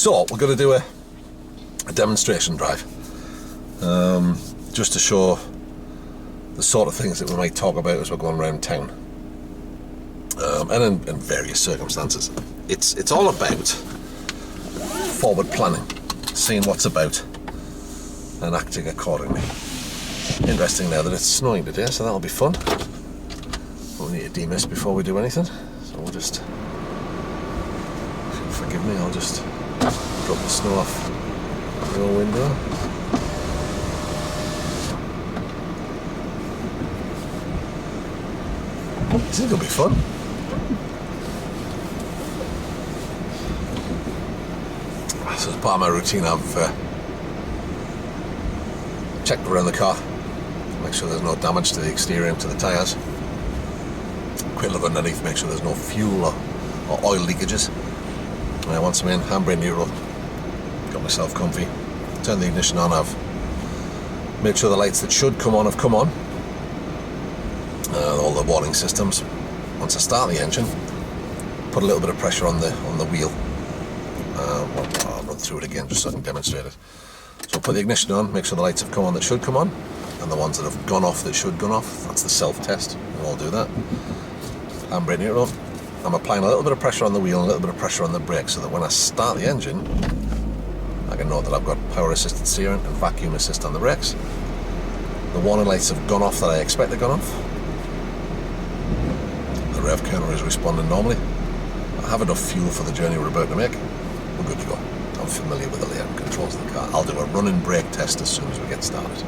So we're going to do a demonstration drive, just to show the sort of things that we might talk about as we're going around town, and in various circumstances. It's all about forward planning, seeing what's about and acting accordingly. Interesting now that it's snowing today, so that'll be fun. But we need to demist before we do anything, so we'll just, forgive me, I'll just drop the snow off your window. This is going to be fun. So as part of my routine, I've checked around the car, make sure there's no damage to the exterior and to the tyres. Quick look underneath, make sure there's no fuel or oil leakages. Once I'm in, handbrake neutral, got myself comfy, turned the ignition on, I've made sure the lights that should come on have come on, all the warning systems. Once I start the engine, put a little bit of pressure on the wheel. I'll run through it again just so I can demonstrate it. So put the ignition on, make sure the lights have come on that should come on, and the ones that have gone off that should gone off. That's the self-test, we'll all do that. Handbrake neutral. I'm applying a little bit of pressure on the wheel and a little bit of pressure on the brake so that when I start the engine, I can know that I've got power assisted steering and vacuum assist on the brakes. The warning lights have gone off that I expect they've gone off. The rev counter is responding normally. I have enough fuel for the journey we're about to make. We're good to go. I'm familiar with the layout and controls of the car. I'll do a running brake test as soon as we get started.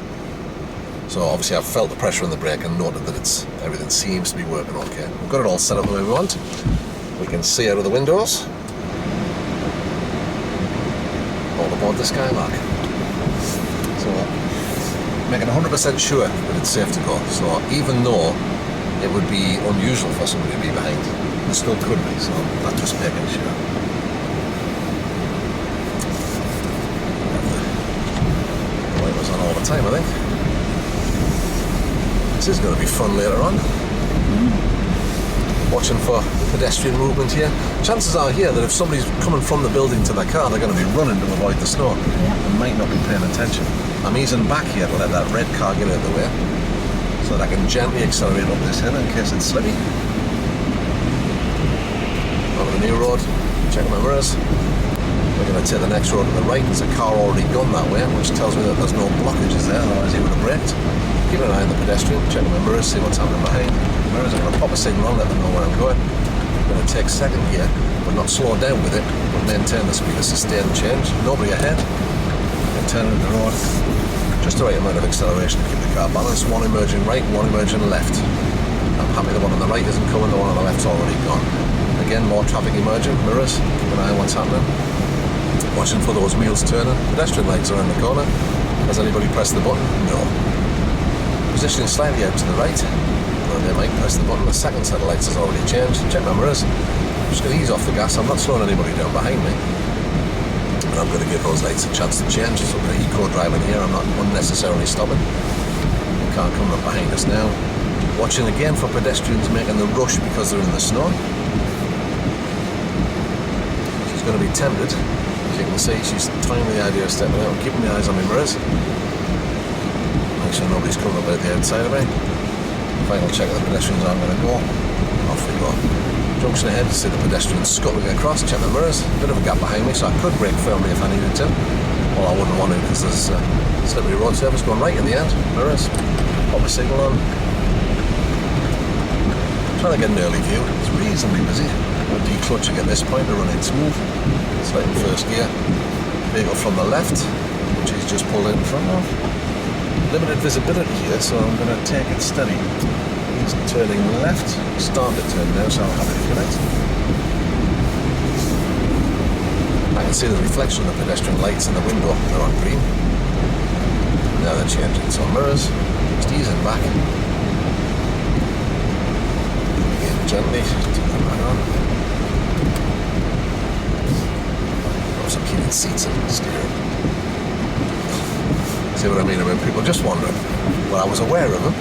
So obviously I've felt the pressure on the brake and noted that everything seems to be working okay. We've got it all set up the way we want. We can see out of the windows. All aboard the Skylark. So making 100% sure that it's safe to go. So even though it would be unusual for somebody to be behind, it still could be, so that's just making sure. The wipers on all the time, I think. This is going to be fun later on. Watching for pedestrian movement here. Chances are here that if somebody's coming from the building to their car, they're going to be running to avoid the snow and might not be paying attention. I'm easing back here to let that red car get out of the way so that I can gently accelerate up this hill in case it's slippy. Over the new road, checking my mirrors. We're going to take the next road to the right. There's a car already gone that way, which tells me that there's no blockages there, otherwise he would have braked. Keeping an eye on the pedestrian, checking my mirrors, see what's happening behind. The mirrors are going to pop a signal on, let them know where I'm going. I'm going to take second gear, but not slow down with it, but maintain the speed of sustained change. Nobody ahead. And turn into the road. Just the right amount of acceleration to keep the car balanced. One emerging right, one emerging left. I'm happy the one on the right isn't coming, the one on the left's already gone. Again, more traffic emerging, mirrors, keep an eye on what's happening. Watching for those wheels turning. Pedestrian lights around the corner. Has anybody pressed the button? No. Positioning slightly out to the right. Well, they might press the button. The second set of lights has already changed. Check my mirrors. I'm just going to ease off the gas. I'm not slowing anybody down behind me. And I'm going to give those lights a chance to change. So I'm going to eco driving here. I'm not unnecessarily stopping. The car coming up behind us now. Watching again for pedestrians making the rush because they're in the snow. She's going to be tempted. As you can see, she's toying with the idea of stepping out and keeping my eyes on my mirrors. Make sure nobody's coming up out the outside of me. Final check of the pedestrians, I'm going to go. Off we go. Junction ahead, see the pedestrians scuttling across, check the mirrors. A bit of a gap behind me, so I could brake firmly if I needed to. Well, I wouldn't want to because there's slippery road surface going right at the end. Mirrors, pop a signal on. Trying to get an early view. It's reasonably busy. We're declutching at this point to run it smooth. Sliding first gear. Vehicle from the left, which he's just pulled in front of. Limited visibility here, so I'm going to take it steady. He's turning left, starting to turn now, so I'll have it connect. I can see the reflection of the pedestrian lights in the window. They're on green. Now they're changing, so mirrors, just easing back. Again, gently, turn them back on. Also keeping seats and steering. See what I mean about people just wondering. Well, I was aware of them.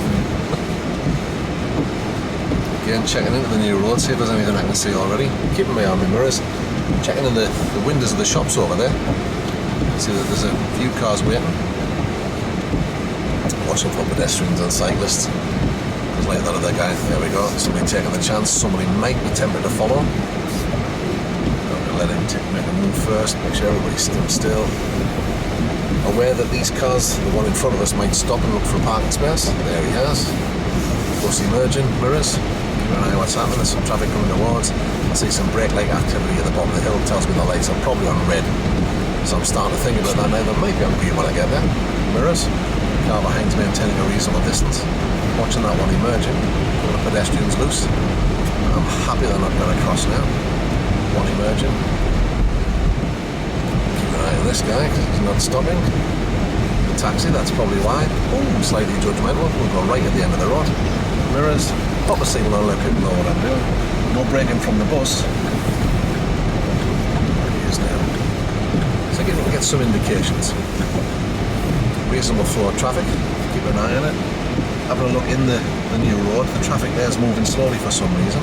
Again, checking into the new road, see if there's anything I can see already. Keeping my eye on my mirrors. Checking in the windows of the shops over there. See that there's a few cars waiting. Watching for pedestrians and cyclists. There's like that other guy. There we go. Somebody taking the chance. Somebody might be tempted to follow. Let him make a move first. Make sure everybody stands still. Aware that these cars, the one in front of us, might stop and look for a parking space. There he has. Bus emerging. Mirrors. Keep an eye on what's happening. There's some traffic coming towards. I see some brake light activity at the bottom of the hill. Tells me the lights are probably on red. So I'm starting to think about that now. There might be on green when I get there. Mirrors. Car behind me maintaining a reasonable distance. Watching that one emerging. The pedestrians loose. I'm happy they're not going to cross now. One emerging. Keep an eye on this guy because he's not stopping. The taxi, that's probably why. Oh, slightly judgmental. We'll go right at the end of the road. Mirrors. Pop a signal and let people know what I'm doing. No braking from the bus. There he is now. So again, we'll get some indications. Reasonable flow of traffic. Keep an eye on it. Having a look in the new road. The traffic there is moving slowly for some reason.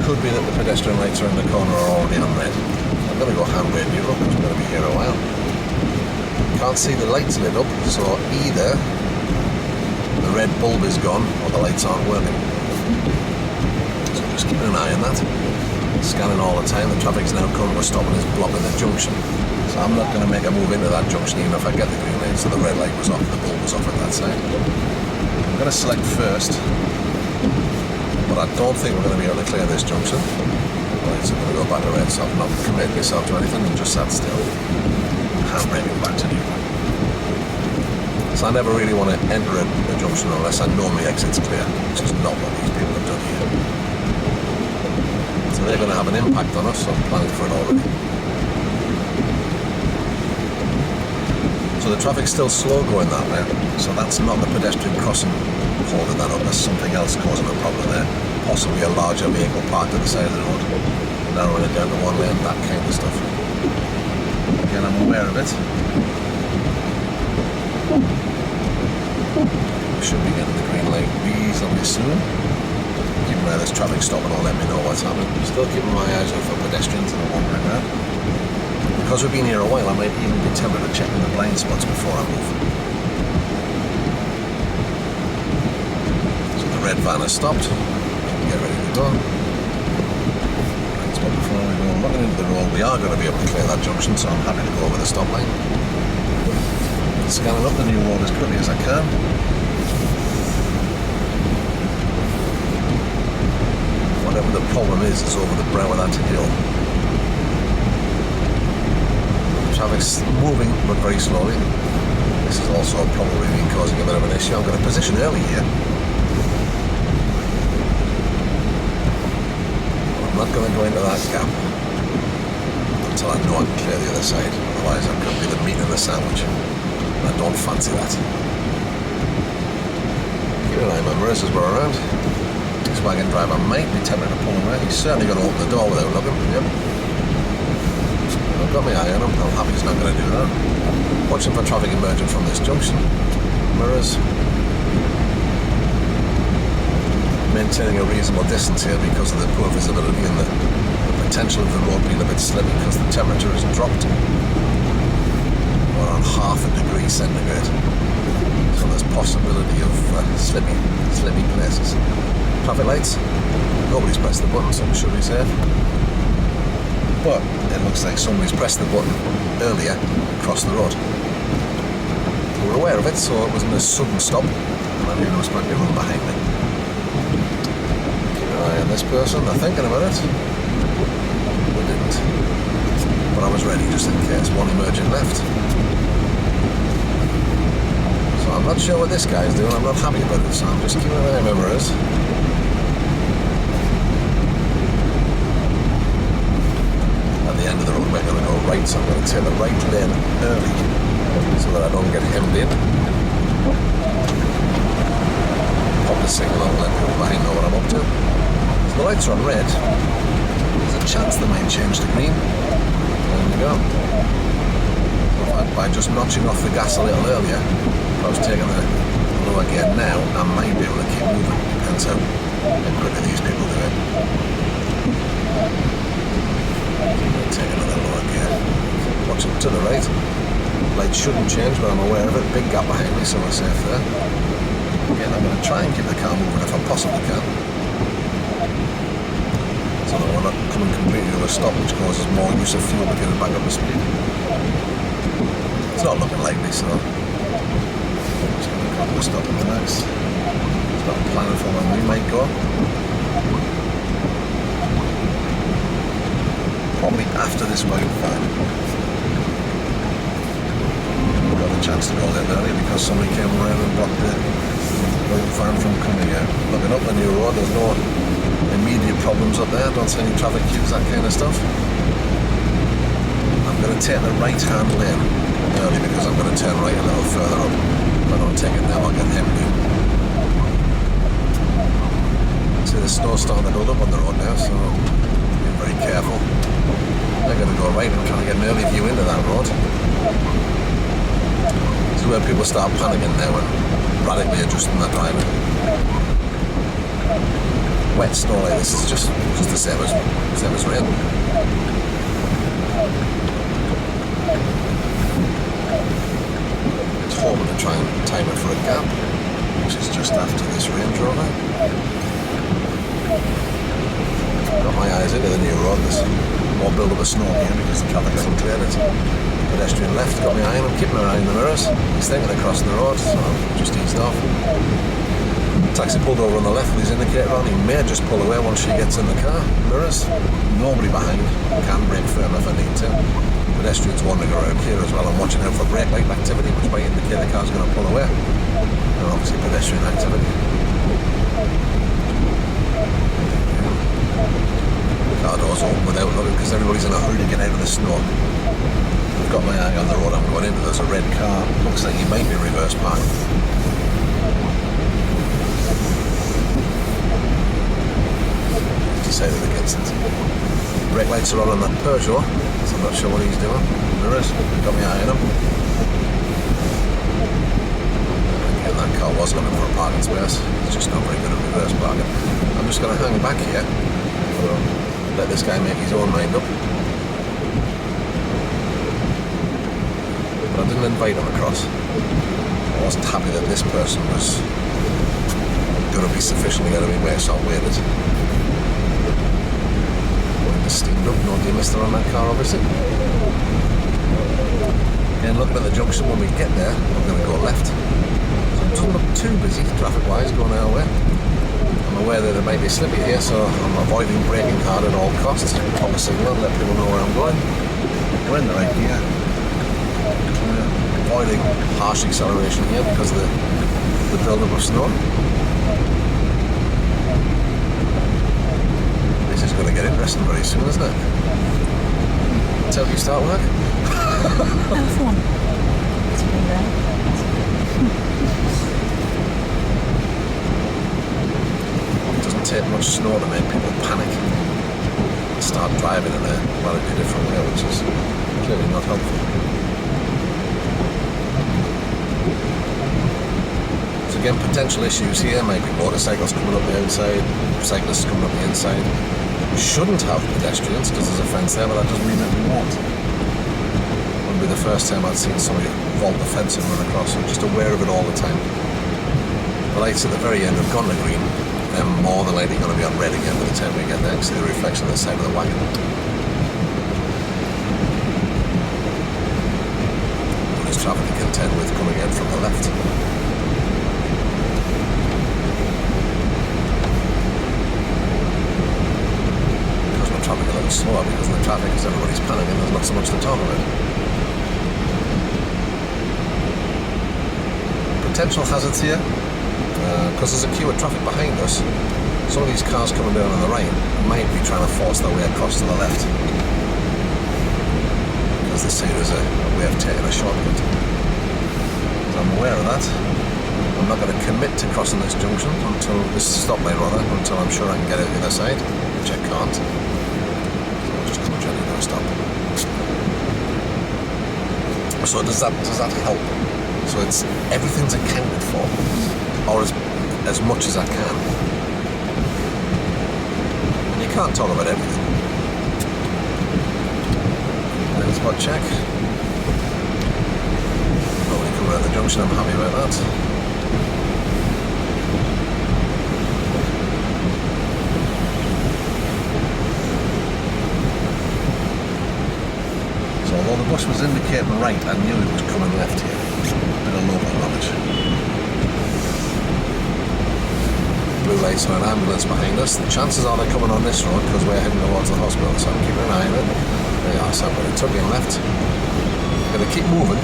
Could be that the pedestrian lights around the corner are already on red. I'm going to go handbrake neutral because we're going to be here a while. Can't see the lights lit up, so either the red bulb is gone or the lights aren't working. So just keeping an eye on that. Scanning all the time. The traffic's now coming. We're stopping is blocking the junction. So I'm not going to make a move into that junction even if I get the green light. So the red light was off, the bulb was off at that side. I'm going to select first. But I don't think we're going to be able to clear this junction. Right, so I'm going to go back to red, so I've not committed myself to anything and just sat still. Handbraking back to neutral. So I never really want to enter a junction unless I know my exit's clear, which is not what these people have done here. So they're going to have an impact on us, so I'm planning for it already. So the traffic's still slow going that way, so that's not the pedestrian crossing holding that up. There's something else causing a problem there. Possibly a larger vehicle parked at the side of the road, narrowing it down to one lane, that kind of stuff. Again, I'm aware of it. We should be getting the green light reasonably soon. Keep an eye on this traffic stopping or let me know what's happening. Still keeping my eyes out for pedestrians and the wandering around. Because we've been here a while, I might even be tempted to check in the blind spots before I move. So the red van has stopped. Get ready to go. Blind spot before we go. Looking into the road, we are going to be able to clear that junction, so I'm happy to go over the stop line. Scanning up the new road as quickly as I can. Whatever the problem is over the brow of that hill. Traffic's moving, but very slowly. This has also probably been causing a bit of an issue. I'm going to position early here. I'm not going to go into that gap until I know I can clear the other side. Otherwise, I'm going to be the meat in the sandwich. And I don't fancy that. Keep an eye on my mirrors as we're around. This wagon driver might be tempted to pull away. He's certainly going to open the door without looking. Yep. I've got my eye on him. I'm happy he's not going to do that. Watching for traffic emerging from this junction. Mirrors. Maintaining a reasonable distance here because of the poor visibility and the potential of the road being a bit slippy because the temperature has dropped. We're on 0.5 degree centigrade. So there's possibility of slippy places. Traffic lights. Nobody's pressed the button, so we should be safe. But it looks like somebody's pressed the button earlier across the road. We were aware of it, so it wasn't a sudden stop. And I knew there was plenty of room behind me. Keep an eye on this person. They're thinking about it. We didn't. But I was ready just in case. One emerging left. So I'm not sure what this guy's doing. I'm not happy about it, so I'm just keeping an eye on my mirrors. End of the road, we're going to go right, so I'm going to take the right lane early so that I don't get hemmed in. Pop the signal and let people behind know what I'm up to. So the lights are on red. There's a chance they might change to green. There we go. By just notching off the gas a little earlier, if I was taking the lower gear now, I might be able to keep moving. Depends how quickly these people do it. Take another look here. Watch it to the right. Light shouldn't change, but I'm aware of it. Big gap behind me, so we're safe there. Again, I'm going to try and keep the car moving if I possibly can. So that we're not coming completely to a stop, which causes more use of fuel to get it back up to speed. It's not looking likely, so I'm just going to come to a stop and relax. Start planning for when we might go. Probably after this waiting fan. Got a chance to go a little early because somebody came around and blocked the waiting fan from coming here. Looking up the new road, there's no immediate problems up there. Don't see any traffic queues, that kind of stuff. I'm going to take the right hand lane early because I'm going to turn right a little further up. If I don't take it now, I'll get hemmed in. See the snow starting to build up on the road now, so being very careful. I'm going to go right and try to get an early view into that road. This is where people start panicking now and radically adjusting their driving. Wet snow like this is just the same as rain. It's hoping to try and time it for a gap, which is just after this Range Rover. Got my eyes into the new road. There's more build up of snow here because the traffic hasn't cleared it. Pedestrian left, got my eye on him, keeping my eye on the mirrors. He's thinking of crossing the road, so I've just eased off. Taxi pulled over on the left with his indicator on. He may just pull away once she gets in the car. Mirrors, nobody behind. Can brake firm if I need to. Pedestrians wandering around here as well. I'm watching out for brake light activity, which might indicate the car's going to pull away. And obviously pedestrian activity. Car doors open without looking because everybody's in a hurry to get out of the snow. I've got my eye on the road I'm going into. There's a red car. Looks like he might be reverse parked. Decided against it. Brake lights are on that Peugeot, so I'm not sure what he's doing. Mirrors, got my eye on him. Again, that car was looking for a parking space. It's just not very good at reverse parking. I'm just going to hang back here. Let this guy make his own mind up. But I didn't invite him across. I wasn't happy that this person was going to be sufficiently out of my way, so I waited. Steamed up, no demister on that car obviously. And looking at the junction when we get there, I'm going to go left. So it doesn't look too busy traffic wise going our way. I'm aware that it might be slippy here, so I'm avoiding braking hard at all costs. Pop a signal, let people know where I'm going. We're in the right gear. Avoiding harsh acceleration here because of the build-up of snow. This is going to get interesting very soon, isn't it? Until you start work? Phone. It's been there. It doesn't take much snow to make people panic. Start driving in a radically different way, which is clearly not helpful. So again, potential issues here might be motorcycles coming up the outside, cyclists coming up the inside. We shouldn't have pedestrians because there's a fence there, but that doesn't mean that we won't. It wouldn't be the first time I'd seen somebody vault the fence and run across, so I'm just aware of it all the time. The lights at the very end have gone to green. They're more than likely going to be on red again by the time we get there. See the reflection on the side of the wagon. There's traffic to contend with coming in from the left. Because we're travelling a little slower because of the traffic, because everybody's panicking, there's not so much to talk about. Potential hazards here. Because there's a queue of traffic behind us. Some of these cars coming down on the right might be trying to force their way across to the left because they see there's a way of taking a shortcut. So I'm aware of that. I'm not going to commit to crossing this junction until this stoplight rather, until I'm sure I can get out the other side, which I can't. So I'll just come gently to a stop. So does that help? So it's everything's accounted for. Or as much as I can. And you can't talk about everything. spot check. Nobody coming around the junction, I'm happy about that. So although the bus was indicating right, I knew it was coming left here. Bit of local knowledge. Blue lights on an ambulance behind us. The chances are they're coming on this road because we're heading towards the hospital, so I'm keeping an eye on it. There you are, so I'm going to tuck in left. I'm going to keep moving,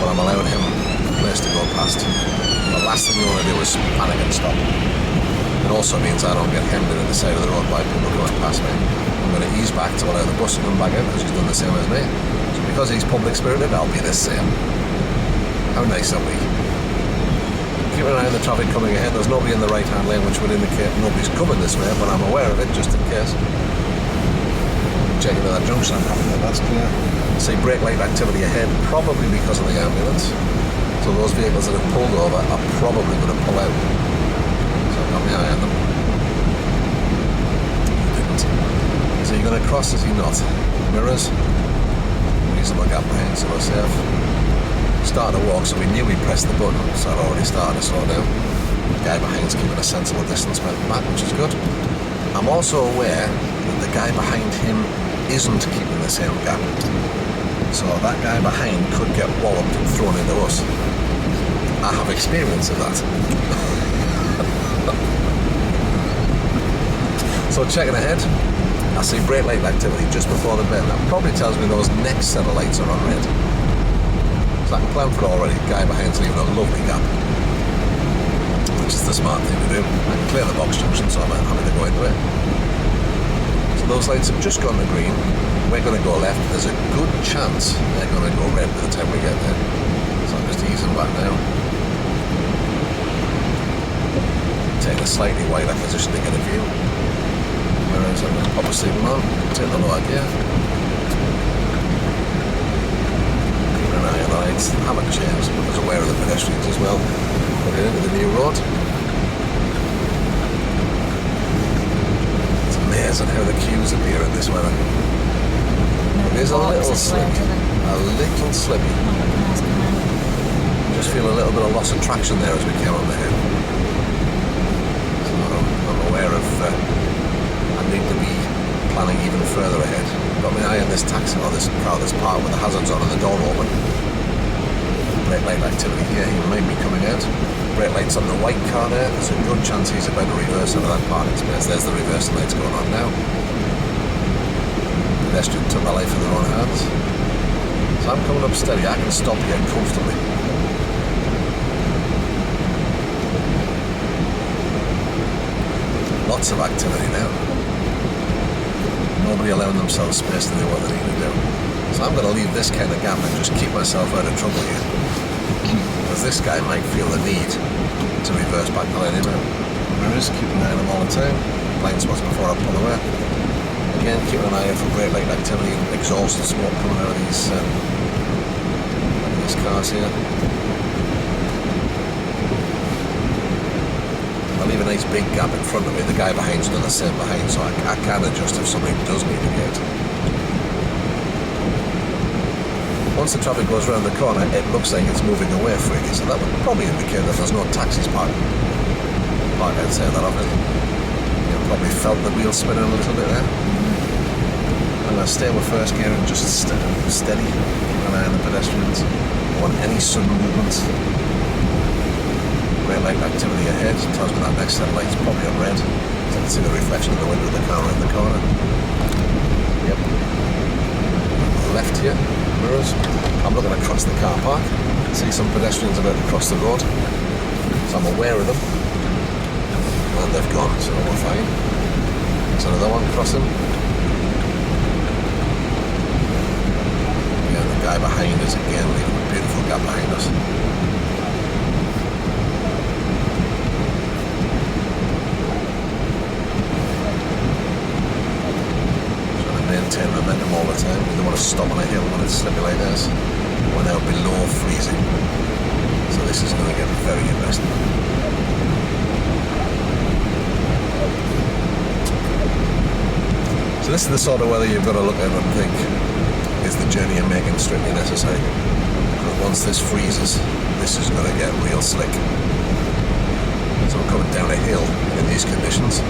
but I'm allowing him a place to go past. The last thing we want to do is panic and stop. It also means I don't get hemmed in at the side of the road by people going past me. I'm going to ease back to allow the bus to come back out because he's done the same as me. So because he's public spirited, I'll be the same. How nice are we? Keep an eye on the traffic coming ahead. There's nobody in the right hand lane, which would indicate nobody's coming this way, but I'm aware of it just in case. Checking that junction, I'm happy that that's clear. See brake light activity ahead, probably because of the ambulance. So those vehicles that have pulled over are probably going to pull out. So I've got my eye on them. You didn't. So you're going to cross, is he not? Mirrors. Reasonable gap behind, so we're safe. Started to walk, so we knew we pressed the button, so I'd already started to slow down. The guy behind's keeping a sensible distance back, which is good. I'm also aware that the guy behind him isn't keeping the same gap. So that guy behind could get walloped and thrown into us. I have experience of that. So checking ahead, I see brake light activity just before the bend. That probably tells me those next set of lights are on red. So I can plan for it already. Guy behind's leaving a lovely gap, which is the smart thing to do. I can clear the box junction, so I'm happy to go into it. So those lights have just gone to green. We're going to go left. There's a good chance they're going to go red by the time we get there. So I'm just easing back now. Take a slightly wider position to get a view. Whereas I'm going to pop a signal on, take the lower gear. Lights haven't changed, but I was aware of the pedestrians as well. Looking into the new road. It's amazing how the queues appear in this weather. It is a little slippy. A little slippy. Just feel a little bit of loss of traction there as we came on the hill. So I'm aware of I need to be planning even further ahead. Got my eye on this taxi or this car that's parked with the hazards on and the door open. Brake light activity here, he might be coming out. Brake lights on the white car there, there's a good chance he's about to reverse into that parking space. There's the reversing lights going on now. Pedestrian took my life in their own hands. So I'm coming up steady, I can stop here comfortably. Lots of activity now. Nobody allowing themselves space to do what they need to do. So I'm going to leave this kind of gap and just keep myself out of trouble here. Because this guy might feel the need to reverse back the lane out. I'm just keeping an eye on him all the time. Blind spots before I pull away. Again, keeping an eye out for brake light activity and exhaust and smoke coming out of these cars here. I leave a nice big gap in front of me. The guy behind's done the same behind, so I can adjust if somebody does need to get. Once the traffic goes around the corner, it looks like it's moving away freely, so that would probably indicate that there's no taxis parked outside that obviously. You probably felt the wheel spinning a little bit there. I'm going to stay with first gear and just steady, keep an eye on the pedestrians. Don't want any sudden movements. Brake light activity ahead tells me that next set of lights probably on red. So I can see the reflection of the window of the car around the corner. Yep. Left here. Mirrors. I'm looking across the car park. I see some pedestrians about to cross the road, so I'm aware of them, and they've gone, so we're fine. There's another one crossing. Yeah, the guy behind us again, leaving a beautiful gap behind us. Maintain momentum all the time. We don't want to stop on a hill when it's slippy like this. We're now below freezing, so this is going to get very interesting. So this is the sort of weather you've got to look at and think, journey you're making strictly necessary. Because once this freezes, this is going to get real slick. So I'm coming down a hill in these conditions.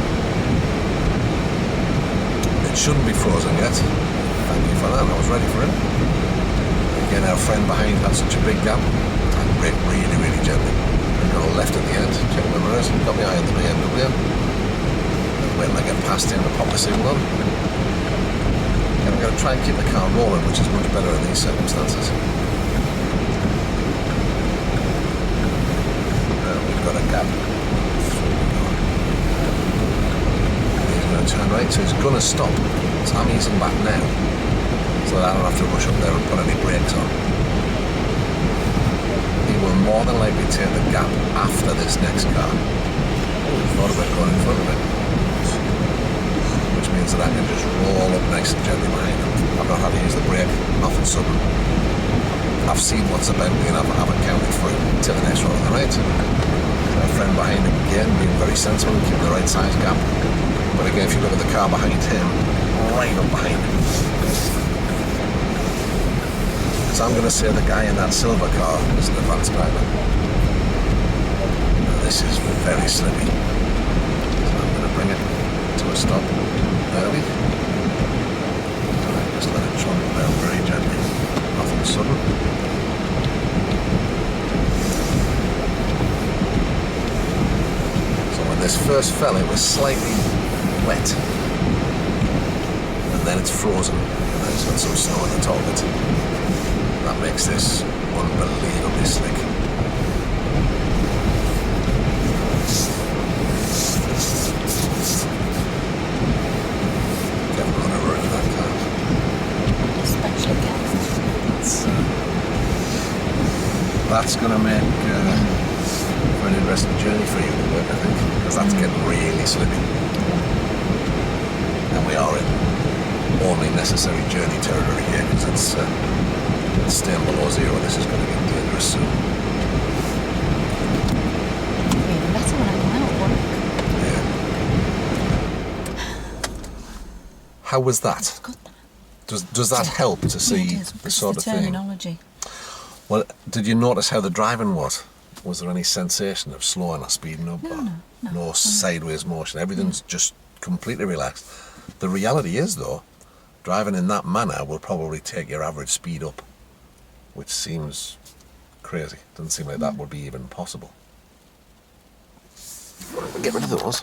It shouldn't be frozen yet. Thank you for that, I was ready for it. Again, our friend behind had such a big gap. I braked really, really gently. I got a left at the end, check my mirrors, got my eye on the BMW. Wait till I get past him to pop the signal on. And I'm going to try and keep the car rolling, which is much better in these circumstances. We've got a gap. He's going to turn right, so he's going to stop. So I'm easing back now, so that I don't have to rush up there and put any brakes on. He will more than likely take the gap after this next car. Oh, he thought about going in front of it. Which means that I can just roll up nice and gently behind him. I've not had to use the brake, nothing sudden. I've seen what's about me and I haven't counted for it to the next one on the right. My friend behind him again being very sensible and keeping the right size gap. But again, if you look at the car behind him, right up behind him. So I'm going to say the guy in that silver car is an advanced driver. Now, this is very slippy. So I'm going to bring it to a stop early. Just let it trundle down very gently. Nothing sudden. So when this first fell, it was slightly wet. And then it's frozen. And then it's got some snow on the top of it. That makes this unbelievably slick. That's going to make for an interesting journey for you to work, I think, because that's getting really slippy. And we are in only necessary journey territory here, because it's staying below zero. This is going to get dangerous soon. Even better when I'm out of work. Yeah. How was that? That's good. Does that help to see the sort of thing? Terminology. Well, did you notice how the driving was? Was there any sensation of slowing or speeding up? No sideways motion. Everything's just completely relaxed. The reality is, though, driving in that manner will probably take your average speed up, which seems crazy. Doesn't seem like that would be even possible. Get rid of those.